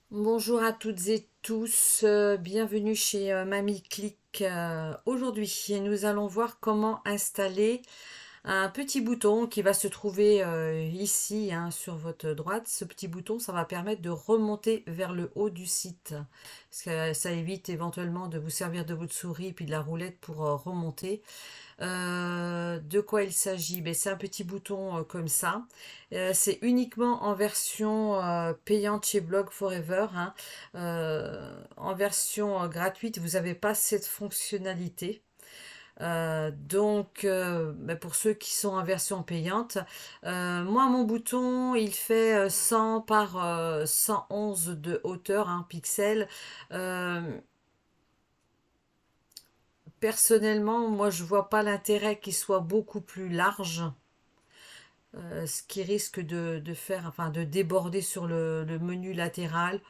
Bonjour à toutes et tous, bienvenue chez Mamie Click. Aujourd'hui, nous allons voir comment installer un petit bouton qui va se trouver ici hein, sur votre droite. Ce petit bouton, ça va permettre de remonter vers le haut du site. Parce que ça évite éventuellement de vous servir de votre souris et puis de la roulette pour remonter. De quoi il s'agit? Ben, c'est un petit bouton comme ça. C'est uniquement en version payante chez Blog Forever, hein. En version gratuite, vous n'avez pas cette fonctionnalité. Ben, pour ceux qui sont en version payante, moi mon bouton il fait 100 par 111 de hauteur, hein, pixels. Euh, Personnellement, moi je vois pas l'intérêt qu'il soit beaucoup plus large. Ce qui risque de faire, enfin, de déborder sur le menu latéral.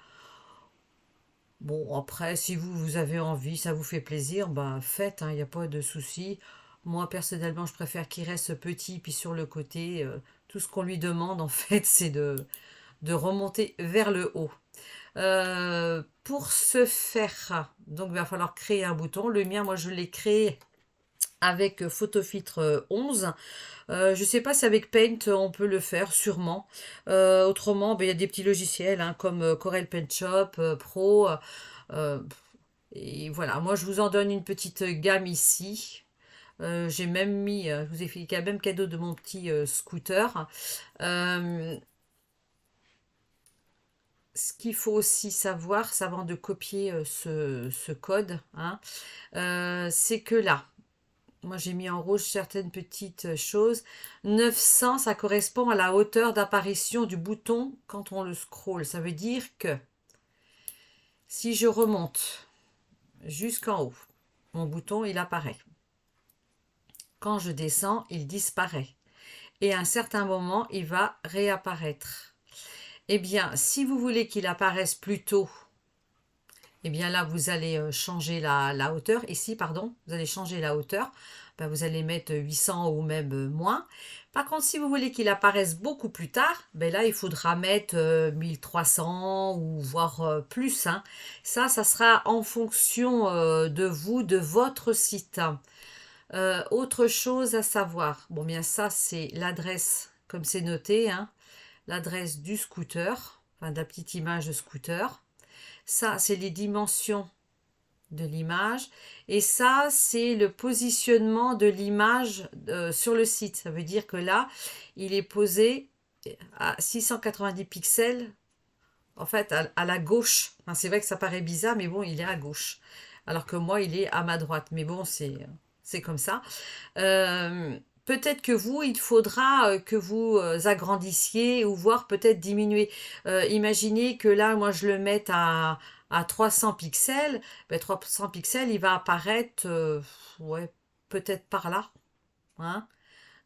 Bon, après, si vous avez envie, ça vous fait plaisir, bah faites, il n'y a pas de souci. Moi, personnellement, je préfère qu'il reste petit, puis sur le côté, tout ce qu'on lui demande, en fait, c'est de remonter vers le haut. Pour ce faire, donc il va falloir créer un bouton. Le mien, moi, je l'ai créé avec Photofiltre 11. Je sais pas si avec Paint on peut le faire, sûrement. Autrement, ben, il y a des petits logiciels hein, comme Corel Paint Shop Pro. Euh, et voilà, moi je vous en donne une petite gamme ici. J'ai même mis, je vous ai fait le même cadeau de mon petit scooter. Euh, Ce qu'il faut aussi savoir, avant de copier ce code, hein, c'est que là, moi, j'ai mis en rouge certaines petites choses. 900, ça correspond à la hauteur d'apparition du bouton quand on le scrolle. Ça veut dire que si je remonte jusqu'en haut, mon bouton, il apparaît. Quand je descends, il disparaît. Et à un certain moment, il va réapparaître. Eh bien, si vous voulez qu'il apparaisse plus tôt, eh bien là, vous allez changer la hauteur. Ici, pardon, vous allez changer la hauteur. Ben, vous allez mettre 800 ou même moins. Par contre, si vous voulez qu'il apparaisse beaucoup plus tard, ben là, il faudra mettre 1300 ou voire plus, hein. Ça sera en fonction de vous, de votre site. Autre chose à savoir. Bon, bien ça, c'est l'adresse, comme c'est noté, hein, l'adresse du scooter, enfin de la petite image de scooter. Ça, c'est les dimensions de l'image. Et ça, c'est le positionnement de l'image sur le site. Ça veut dire que là, il est posé à 690 pixels, en fait, à la gauche. Enfin, c'est vrai que ça paraît bizarre, mais bon, il est à gauche. Alors que moi, il est à ma droite. Mais bon, c'est comme ça. Peut-être que vous, il faudra que vous agrandissiez ou voire peut-être diminuer. Imaginez que là, moi, je le mette à 300 pixels. Ben, 300 pixels, il va apparaître, ouais, peut-être par là, hein.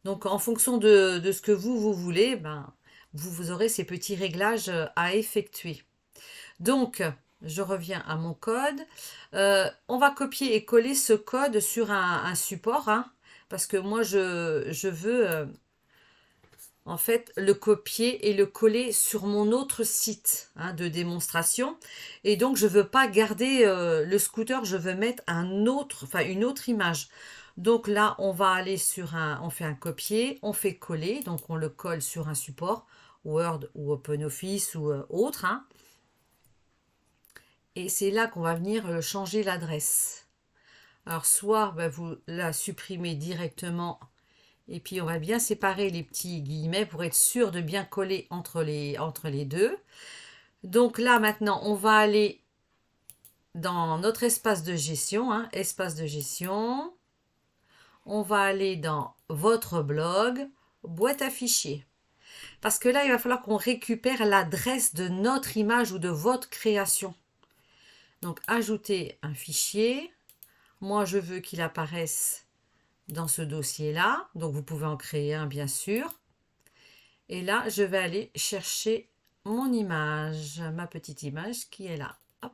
Donc, en fonction de ce que vous voulez, ben, vous aurez ces petits réglages à effectuer. Donc, je reviens à mon code. On va copier et coller ce code sur un support, hein, parce que moi, je veux en fait le copier et le coller sur mon autre site hein, de démonstration. Et donc, je ne veux pas garder le scooter, je veux mettre une autre image. Donc là, on va aller on fait un copier, on fait coller, donc on le colle sur un support, Word ou OpenOffice ou autre, hein. Et c'est là qu'on va venir changer l'adresse. Alors soit ben, vous la supprimez directement et puis on va bien séparer les petits guillemets pour être sûr de bien coller entre les deux. Donc là maintenant on va aller dans notre espace de gestion, hein, espace de gestion. On va aller dans votre blog, boîte à fichiers. Parce que là il va falloir qu'on récupère l'adresse de notre image ou de votre création. Donc ajouter un fichier. Moi, je veux qu'il apparaisse dans ce dossier-là. Donc, vous pouvez en créer un, bien sûr. Et là, je vais aller chercher mon image, ma petite image qui est là. Hop.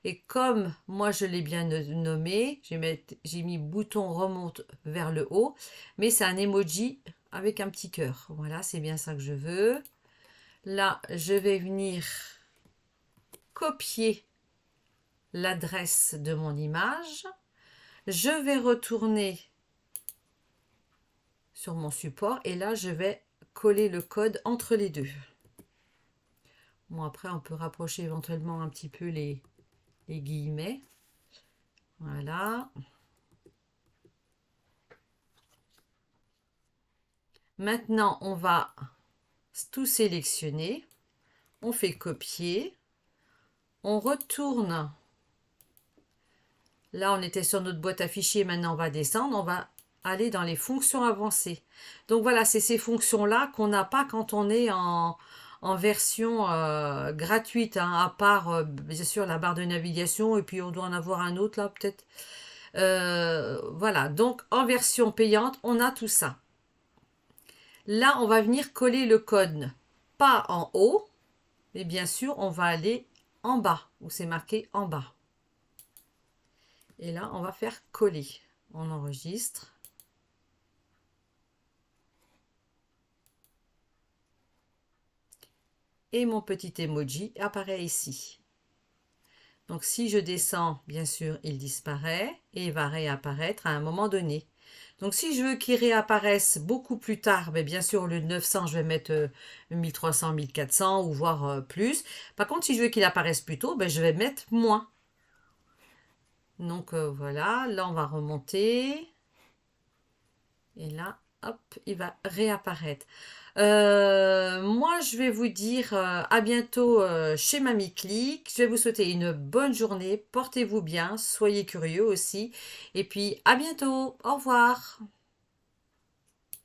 Et comme moi, je l'ai bien nommé, j'ai mis bouton remonte vers le haut. Mais c'est un emoji avec un petit cœur. Voilà, c'est bien ça que je veux. Là, je vais venir copier l'adresse de mon image. Je vais retourner sur mon support et là, je vais coller le code entre les deux. Bon, après, on peut rapprocher éventuellement un petit peu les guillemets. Voilà. Maintenant, on va tout sélectionner. On fait copier. On retourne. Là, on était sur notre boîte à fichiers. Maintenant, on va descendre. On va aller dans les fonctions avancées. Donc voilà, c'est ces fonctions-là qu'on n'a pas quand on est en version gratuite, hein, à part, bien sûr, la barre de navigation. Et puis, on doit en avoir un autre là, peut-être. Voilà, donc en version payante, on a tout ça. Là, on va venir coller le code, pas en haut, mais bien sûr, on va aller en bas, où c'est marqué en bas. Et là, on va faire coller. On enregistre. Et mon petit emoji apparaît ici. Donc, si je descends, bien sûr, il disparaît et il va réapparaître à un moment donné. Donc, si je veux qu'il réapparaisse beaucoup plus tard, bien sûr, au lieu de 900, je vais mettre 1300, 1400 ou voire plus. Par contre, si je veux qu'il apparaisse plus tôt, je vais mettre moins. Donc, voilà. Là, on va remonter. Et là, hop, il va réapparaître. Moi, je vais vous dire à bientôt chez Mamie Click. Je vais vous souhaiter une bonne journée. Portez-vous bien, soyez curieux aussi. Et puis, à bientôt. Au revoir.